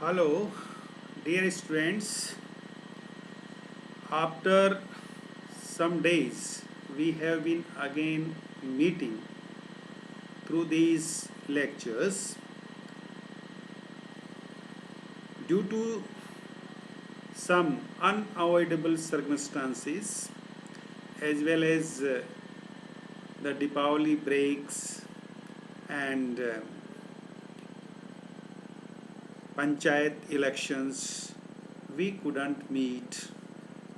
Hello, dear students. After some days, we have been again meeting through these lectures due to some unavoidable circumstances as well as the Deepavali breaks and panchayat elections. We couldn't meet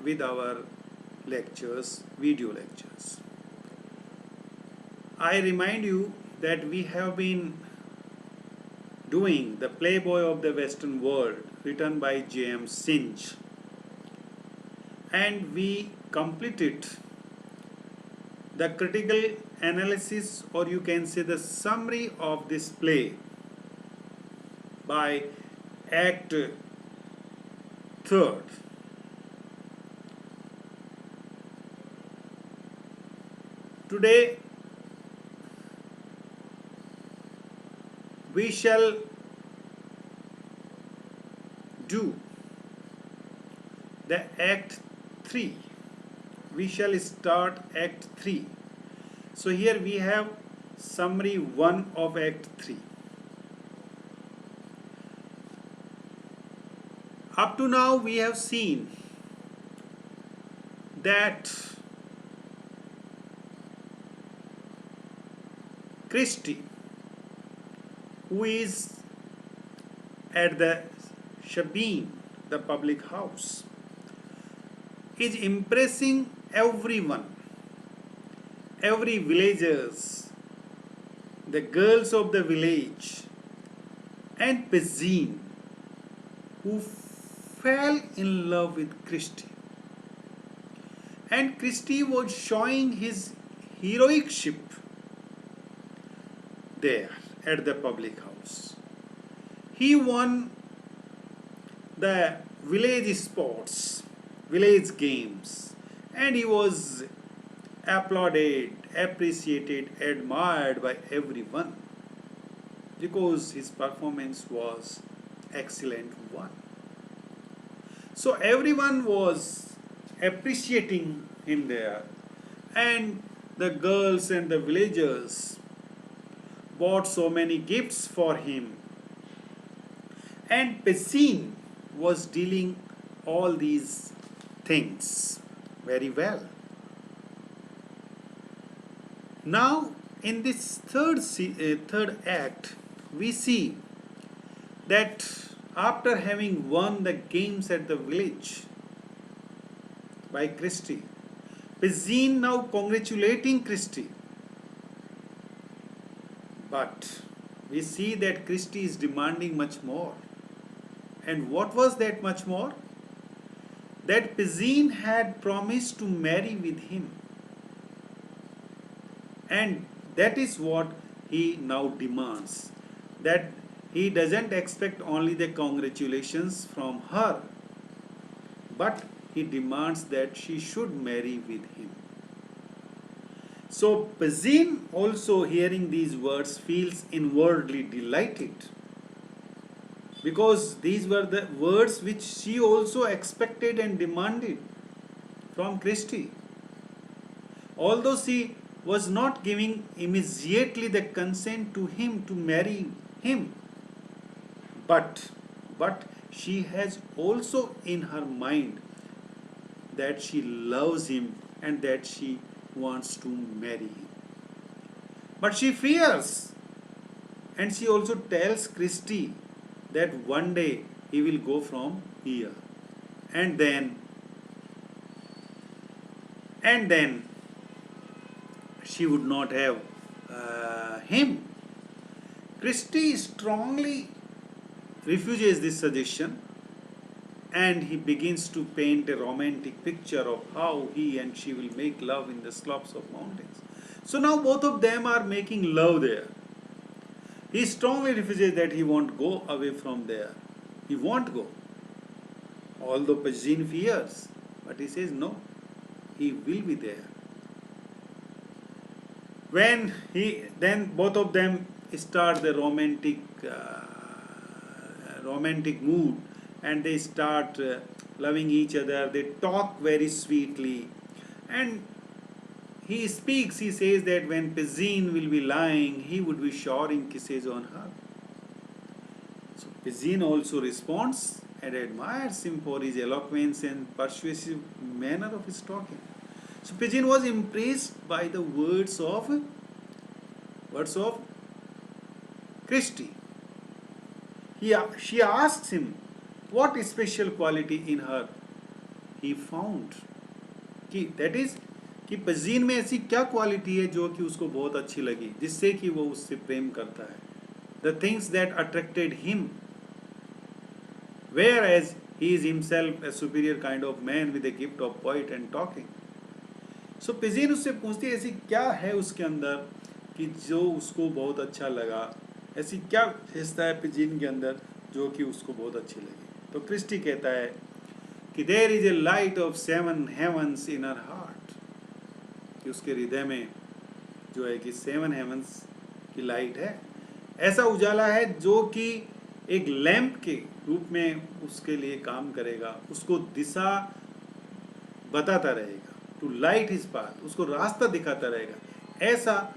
with our lectures, video lectures. I remind you that we have been doing the Playboy of the Western World written by J.M. Sinch, and we completed the critical analysis, or you can say the summary of this play by Act 3rd. Today we shall do the Act 3. We shall start Act 3. So here we have summary 1 of Act 3. Up to now we have seen that Christie, who is at the Shabin, the public house, is impressing everyone, every villagers, the girls of the village, and Pezine, who fell in love with Christie. And Christie was showing his heroicship there at the public house. He won the village sports, village games, and he was applauded, appreciated, admired by everyone because his performance was excellent one. So everyone was appreciating him there, and the girls and the villagers bought so many gifts for him, and Pessine was dealing all these things very well. Now in this third act we see that after having won the games at the village by Christie, Pezine now congratulating Christie. But we see that Christie is demanding much more. And what was that much more? That Pezine had promised to marry with him. And that is what he now demands. That he doesn't expect only the congratulations from her, but he demands that she should marry with him. So Pezine, also hearing these words, feels inwardly delighted, because these were the words which she also expected and demanded from Christie. Although she was not giving immediately the consent to him to marry him, but she has also in her mind that she loves him and that she wants to marry him. But she fears, and she also tells Christie that one day he will go from here, and then she would not have him. Christie strongly refuses this suggestion, and he begins to paint a romantic picture of how he and she will make love in the slopes of mountains. So now both of them are making love there. He strongly refuses that he won't go away from there. He won't go. Although Pezine fears, but he says no, he will be there. Then both of them start the romantic mood, and they start loving each other. They talk very sweetly, and he speaks. He says that when Pezine will be lying, he would be showering kisses on her. So Pezine also responds and admires him for his eloquence and persuasive manner of his talking. So Pezine was impressed by the words of Christie. She asks him what special quality in her he found. That is कि पजीन में ऐसी क्या quality है जो कि उसको बहुत अच्छी लगी, जिससे कि वो उससे प्रेम करता है. The things that attracted him, were as he is himself a superior kind of man with a gift of poet and talking. So Pegeen उससे पूछती है ऐसी क्या है उसके अंदर कि जो उसको बहुत अच्छा लगा, ऐसी क्या हिस्सा है पजीन के अंदर जो कि उसको बहुत अच्छी लगी. तो क्रिस्टी कहता है कि there is a light of 7 heavens in her heart, कि उसके हृदय में जो है कि 7 हेवंस की लाइट है. ऐसा उजाला है जो कि एक लैंप के रूप में उसके लिए काम करेगा, उसको दिशा बताता रहेगा, टू लाइट हिज पाथ, उसको रास्ता दिखाता रहेगा. ऐसा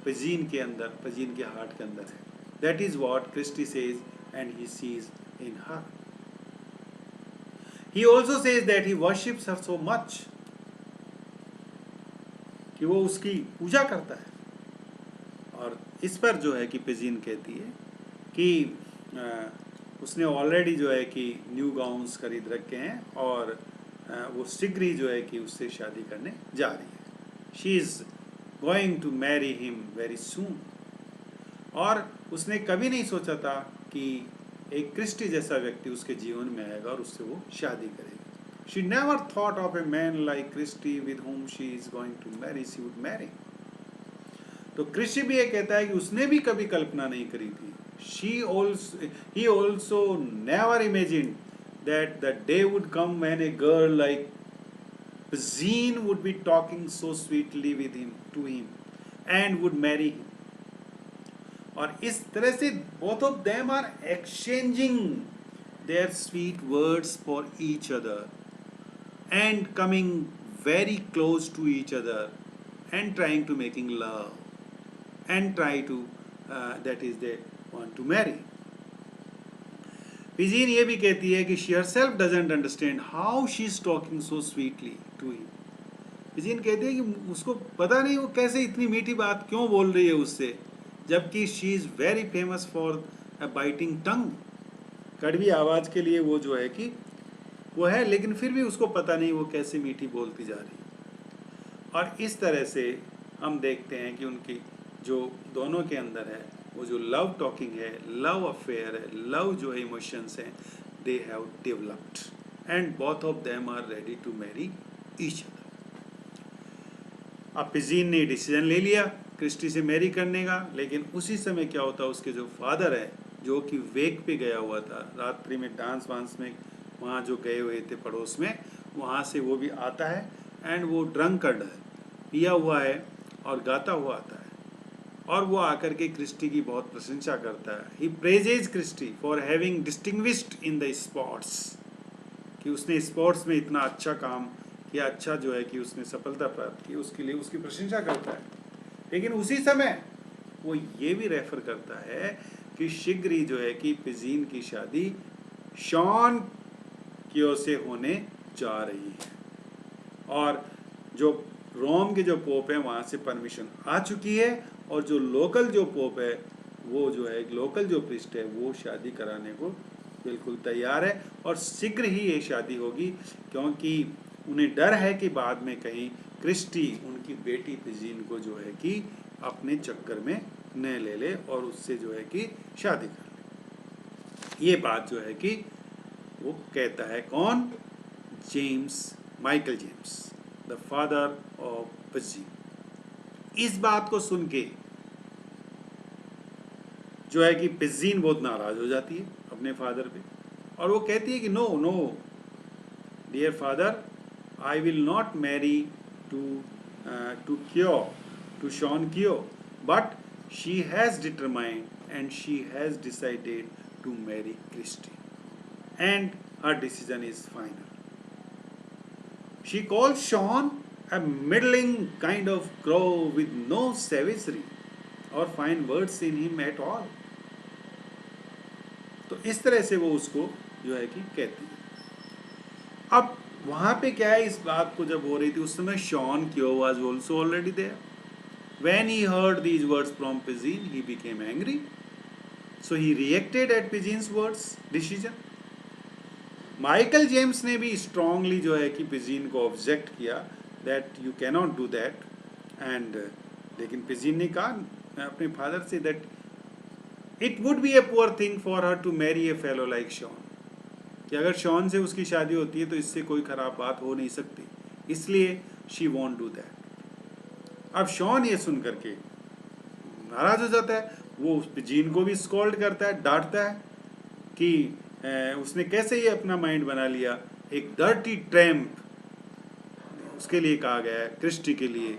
पजीन के अंदर, पजीन के हार्ट के अंदर है. That is what Christy says and he sees in her. He also says that he worships her so much, कि वो उसकी पूजा करता है. और इस पर जो है कि पजीन कहती है कि उसने ऑलरेडी जो है कि न्यू गाउन्स खरीद रखे हैं और वो शीघ्र ही जो है कि उससे शादी करने जा रही है. She is going to marry him very soon. और उसने कभी नहीं सोचा था कि एक क्रिस्टी जैसा व्यक्ति उसके जीवन में आएगा और उससे वो शादी करेगी. She never thought of a man like Christy with whom she is going to marry. She would marry. तो क्रिस्टी भी ये कहता है कि उसने भी कभी कल्पना नहीं करी थी. He also never imagined that the day would come when a girl like Pezine would be talking so sweetly to him, and would marry him. और इस तरह से both of them are exchanging their sweet words for each other and coming very close to each other and trying to making love and try to that is they want to marry. Pezine ये भी कहती है कि she herself doesn't understand how she is talking so sweetly to him. Pezine कहती है कि उसको पता नहीं वो कैसे इतनी मीठी बात क्यों बोल रही है उससे, जबकि she is very famous for a biting tongue. कड़वी आवाज़ के लिए वो जो है कि वो है, लेकिन फिर भी उसको पता नहीं वो कैसे मीठी बोलती जा रही. और इस तरह से हम देखते हैं कि उनकी जो दोनों के अंदर है वो जो लव टॉकिंग है, लव अफेयर है, लव जो है इमोशंस हैं, they have developed and both of them are ready to marry each other. अब पिजीन ने डिसीजन ले लिया क्रिस्टी से मैरी करने का, लेकिन उसी समय क्या होता है, उसके जो फादर है जो कि वेक पे गया हुआ था, रात्रि में डांस वांस में वहाँ जो गए हुए थे पड़ोस में, वहाँ से वो भी आता है एंड वो ड्रंकर्ड है, पिया हुआ है और गाता हुआ आता है. और वो आकर के क्रिस्टी की बहुत प्रशंसा करता है. He praises Christy for having distinguished in the sports, कि उसने स्पोर्ट्स में इतना अच्छा काम किया, अच्छा जो है कि उसने सफलता प्राप्त की, उसके लिए उसकी प्रशंसा करता है. लेकिन उसी समय वो ये भी रेफर करता है कि शीघ्र ही जो है कि पिजीन की शादी शॉन की ओर से होने जा रही है. और जो रोम के जो पोप है वहाँ से परमिशन आ चुकी है, और जो लोकल जो पोप है वो जो है लोकल जो प्रिस्ट है वो शादी कराने को बिल्कुल तैयार है. और शीघ्र ही ये शादी होगी, क्योंकि उन्हें डर है कि बाद में कहीं क्रिस्टी उनकी बेटी पिजीन को जो है कि अपने चक्कर में न ले ले और उससे जो है कि शादी कर ले. ये बात जो है कि वो कहता है कौन, Michael James, the father of Pegeen. इस बात को सुन के जो है कि पिजीन बहुत नाराज हो जाती है अपने फादर पे, और वो कहती है कि no no dear father, I will not marry to Shawn Keogh, but she has determined and she has decided to marry Christie. And her decision is final. She calls Sean a middling kind of crow with no savagery or fine words in him at all. तो इस तरह से वो उसको जो है कि कहती है. अब वहां पे क्या है, इस बात को जब हो रही थी उस समय Shawn Keogh was also already there. When he heard these words from Pigeon, he became angry. So he reacted at Pigeon's words, decision. Michael James ने भी स्ट्रांगली जो है कि पिजीन को ऑब्जेक्ट किया that you cannot do that. And लेकिन Pegeen ने कहा अपने फादर से that it would be a poor thing for her to marry a fellow like Shawn, कि अगर शॉन से उसकी शादी होती है तो इससे कोई खराब बात हो नहीं सकती, इसलिए शी वॉन्ट डू दैट. अब शॉन ये सुन करके नाराज हो जाता है, वो पिजीन को भी स्कॉल्ड करता है, डांटता है कि उसने कैसे ये अपना माइंड बना लिया, एक डर्टी ट्रैम्प उसके लिए कहा गया है, क्रिस्टी के लिए,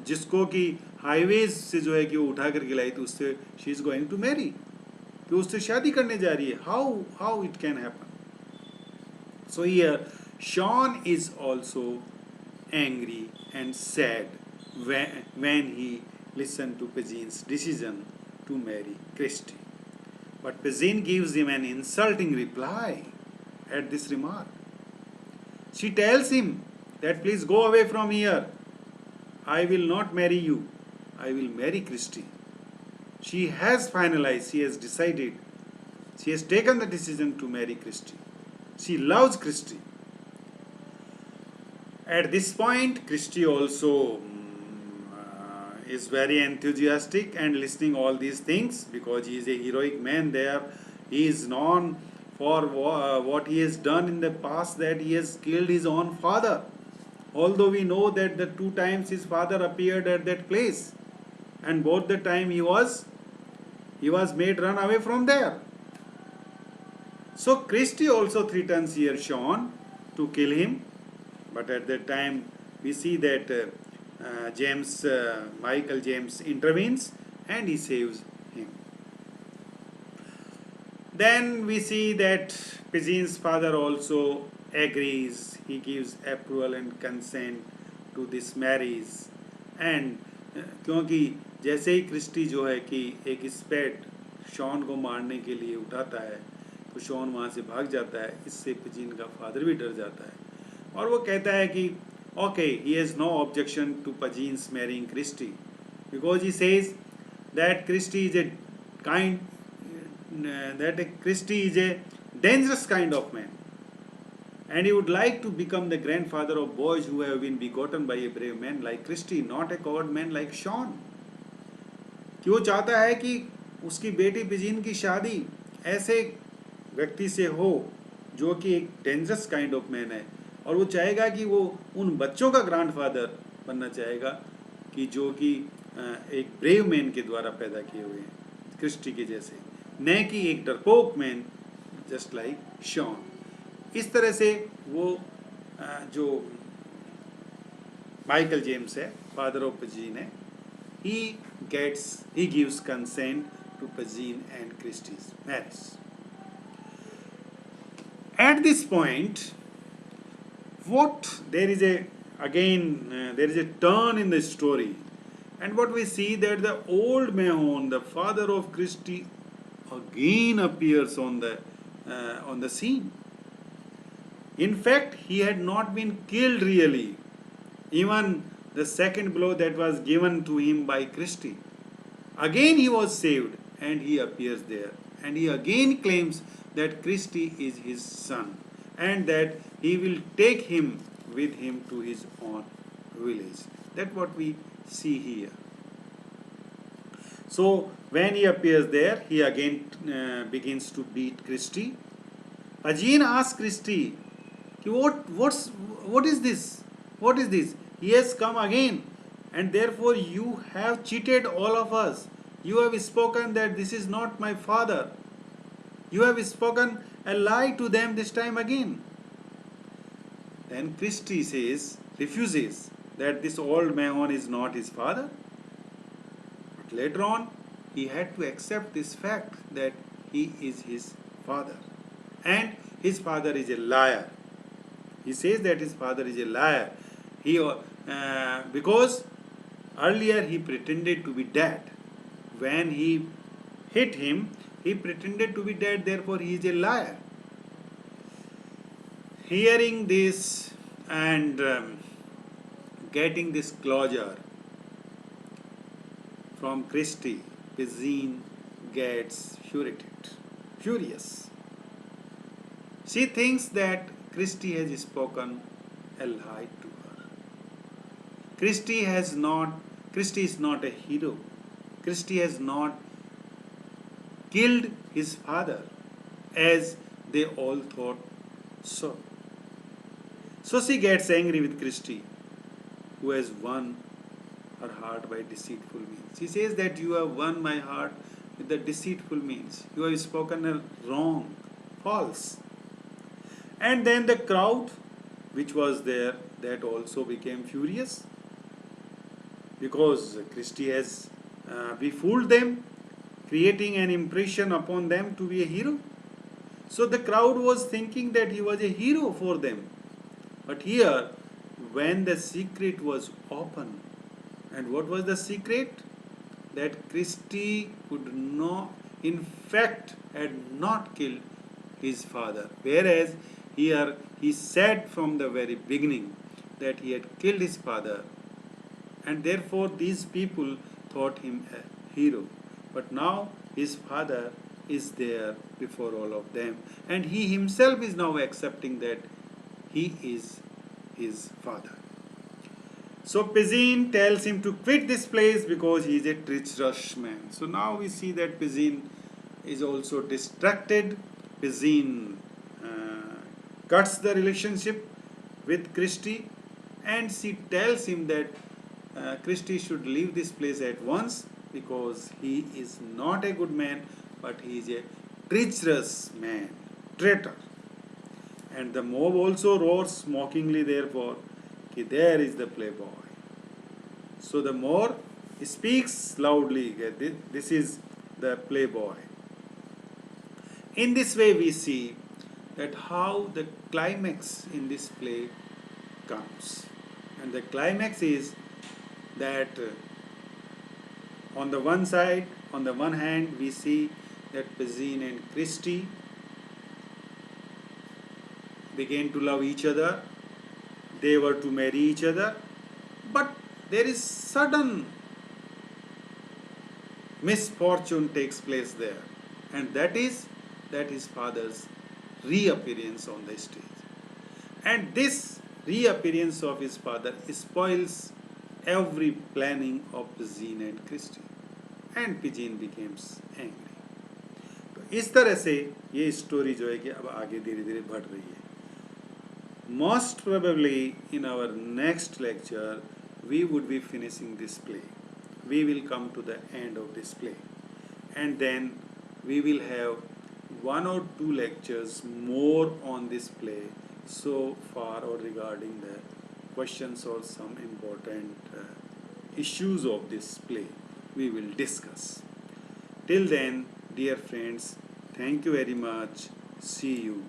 जिसको कि हाईवेज से जो है कि वो उठा करके लाई, तो उससे she is going to marry, कि उससे शादी करने जा रही है. How it can happen. So here Shawn is also angry and sad when he listened to Pigeon's decision to marry Christie. But Pigeon gives him an insulting reply at this remark. She tells him that please go away from here. I will not marry you. I will marry Christie. She has finalized, she has decided, she has taken the decision to marry Christie. She loves Christie. At this point, Christie also is very enthusiastic and listening all these things because he is a heroic man there. He is known for what he has done in the past, that he has killed his own father. Although we know that the 2 times his father appeared at that place, and both the time he was made run away from there. So Christie also threatens here Sean to kill him, but at that time we see that Michael James intervenes and he saves him. Then we see that Pigeon's father also agrees. He gives approval and consent to this marriage. And क्योंकि जैसे ही Christie जो है कि एक स्पेट Shawn को मारने के लिए उठाता है, तो शॉन वहाँ से भाग जाता है. इससे पिजीन का फादर भी डर जाता है और वो कहता है कि okay, he has no objection to Pigeon's marrying Christie, because he says that Christie is a dangerous kind of man, and he would like to become the grandfather of boys who have been begotten by a brave man like Christie, not a coward man like Sean. कि वो चाहता है कि उसकी बेटी पिजीन की शादी ऐसे व्यक्ति से हो जो कि एक डेंजरस काइंड ऑफ मैन है, और वो चाहेगा कि वो उन बच्चों का ग्रैंडफादर बनना चाहेगा कि जो कि एक ब्रेव मैन के द्वारा पैदा किए हुए हैं, क्रिस्टी के जैसे, न कि एक डरपोक मैन जस्ट लाइक शॉन. इस तरह से वो जो माइकल जेम्स है, फादर ऑफ पिजीन है, he gives consent to Pigeon and Christie's marriage. At this point, there is a turn in the story, and what we see that the old Mahon, the father of Christie, again appears on the scene. In fact, he had not been killed really. Even the second blow that was given to him by Christie, again he was saved, and he appears there, and he again claims that Christie is his son, and that he will take him with him to his own village. That's what we see here. So when he appears there, he again begins to beat Christie. Pigeon asks Christie, what is this? What is this? He has come again, and therefore you have cheated all of us. You have spoken that this is not my father. You have spoken a lie to them this time again. Then Christie refuses that this old Mahon is not his father. But later on, he had to accept this fact that he is his father. And his father is a liar. He says that his father is a liar. Because earlier he pretended to be dead. When he hit him, he pretended to be dead, therefore he is a liar. Hearing this and getting this closure from Christie, Pizine gets furious. She thinks that Christie has spoken a lie to her. Christie has not, Christie is not a hero. Christie has not killed his father as they all thought so. So she gets angry with Christie, who has won her heart by deceitful means. She says that you have won my heart with the deceitful means. You have spoken a wrong, false. And then the crowd, which was there, that also became furious because Christie has befooled them, creating an impression upon them to be a hero. So the crowd was thinking that he was a hero for them. But here, when the secret was open, and what was the secret? That Christie could not, in fact, had not killed his father. Whereas here he said from the very beginning that he had killed his father, and therefore these people thought him a hero. But now his father is there before all of them, and he himself is now accepting that he is his father. So Pizine tells him to quit this place because he is a treacherous man. So now we see that Pizine is also distracted. Pizine cuts the relationship with Christie, and she tells him that Christie should leave this place at once because he is not a good man, but he is a treacherous man, traitor. And the mob also roars mockingly, therefore, कि there is the playboy. So the mob speaks loudly, this is the playboy. In this way, we see that how the climax in this play comes. And the climax is that on the one side, on the one hand, we see that Pizine and Christie began to love each other. They were to marry each other. But there is sudden misfortune takes place there. And that is that his father's reappearance on the stage. And this reappearance of his father spoils every planning of Pizine and Christie. And Pizine becomes angry. तो इस तरह से ये story जो है कि अब आगे धीरे धीरे बढ़ रही है. Most probably in our next lecture we would be finishing this play. We will come to the end of this play, and then we will have one or two lectures more on this play so far or regarding the questions or some important issues of this play we will discuss. Till then, dear friends, thank you very much. See you.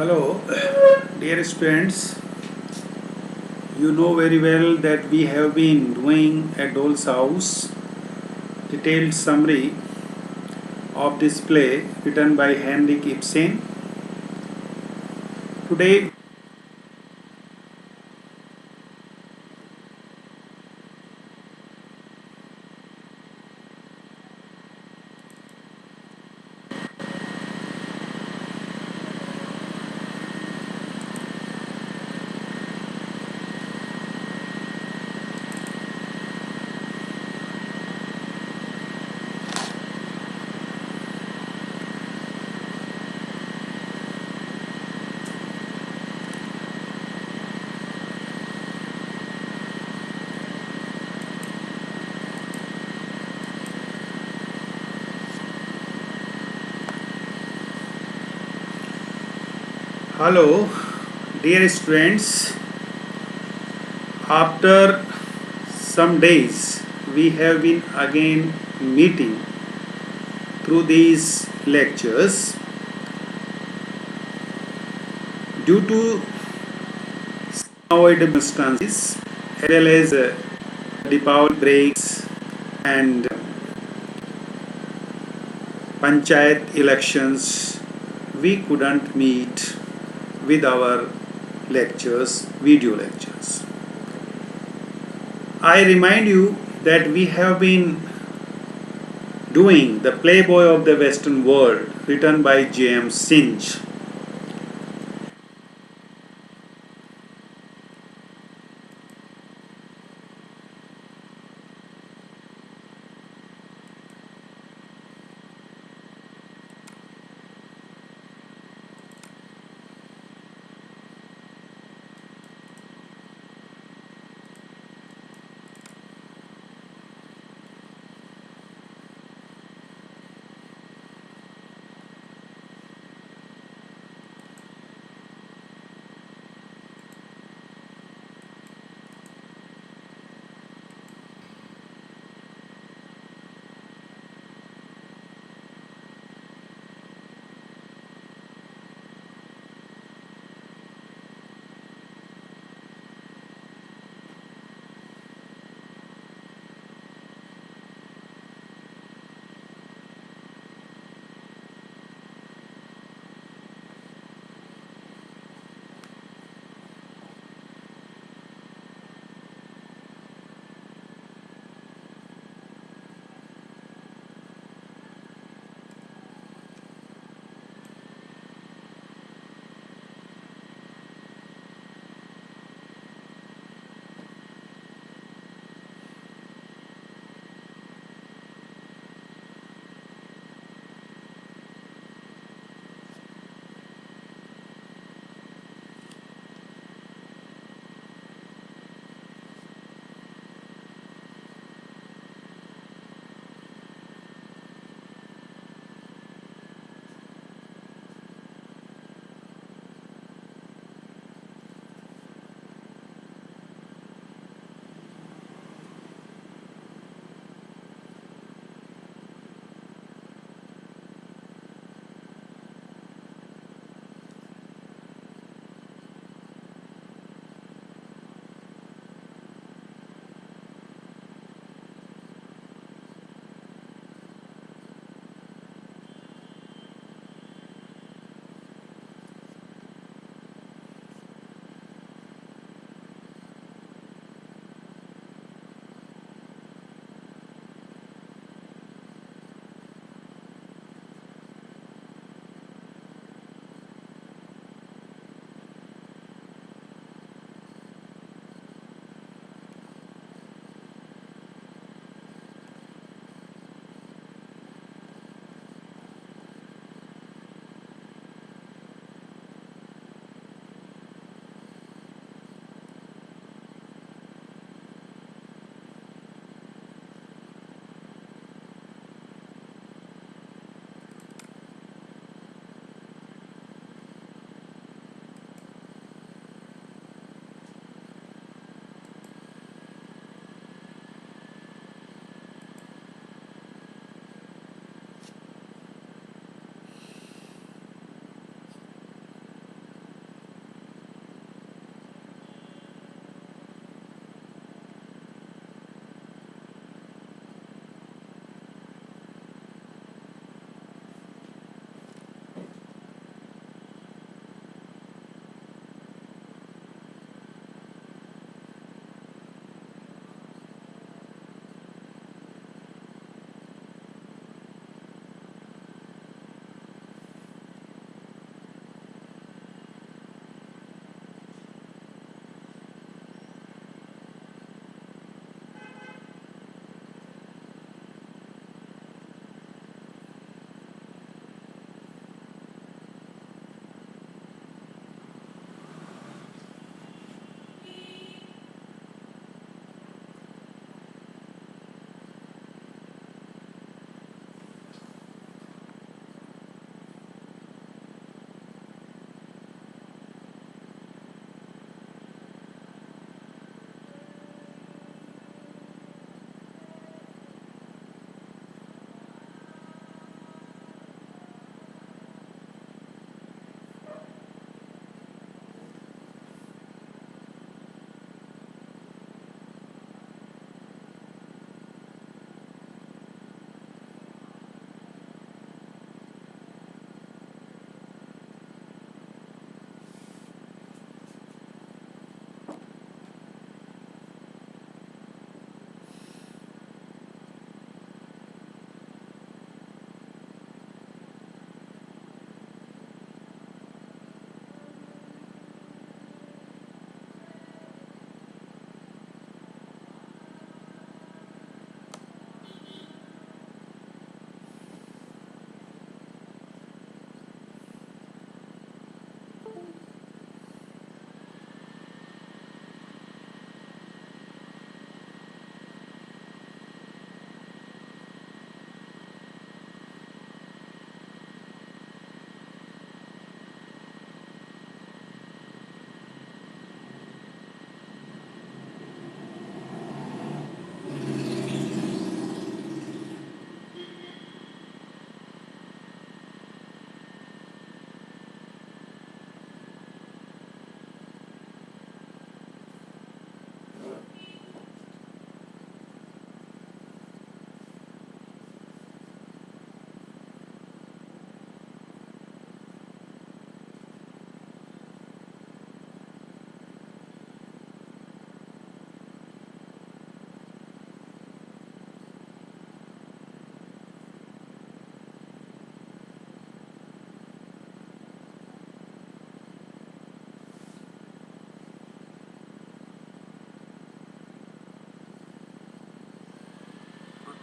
Hello, dear students. You know very well that we have been doing a doll's house detailed summary of this play written by Henrik Ibsen. Today, hello, dear students. After some days, we have been again meeting through these lectures due to avoidable circumstances as well as the power breaks and panchayat elections. We couldn't meet with our lectures, video lectures. I remind you that we have been doing The Playboy of the Western World, written by J.M. Sinch.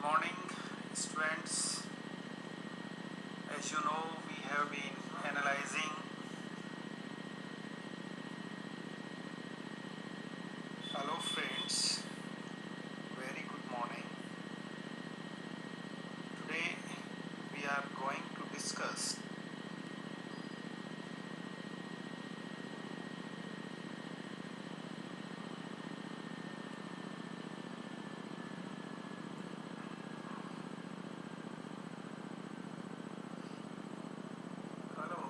morning, students. As you know, we have been analyzing. Hello, friends. Very good morning. Today, we are going to discuss hello.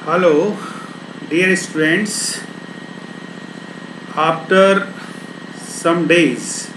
Hello, dear students. After some days,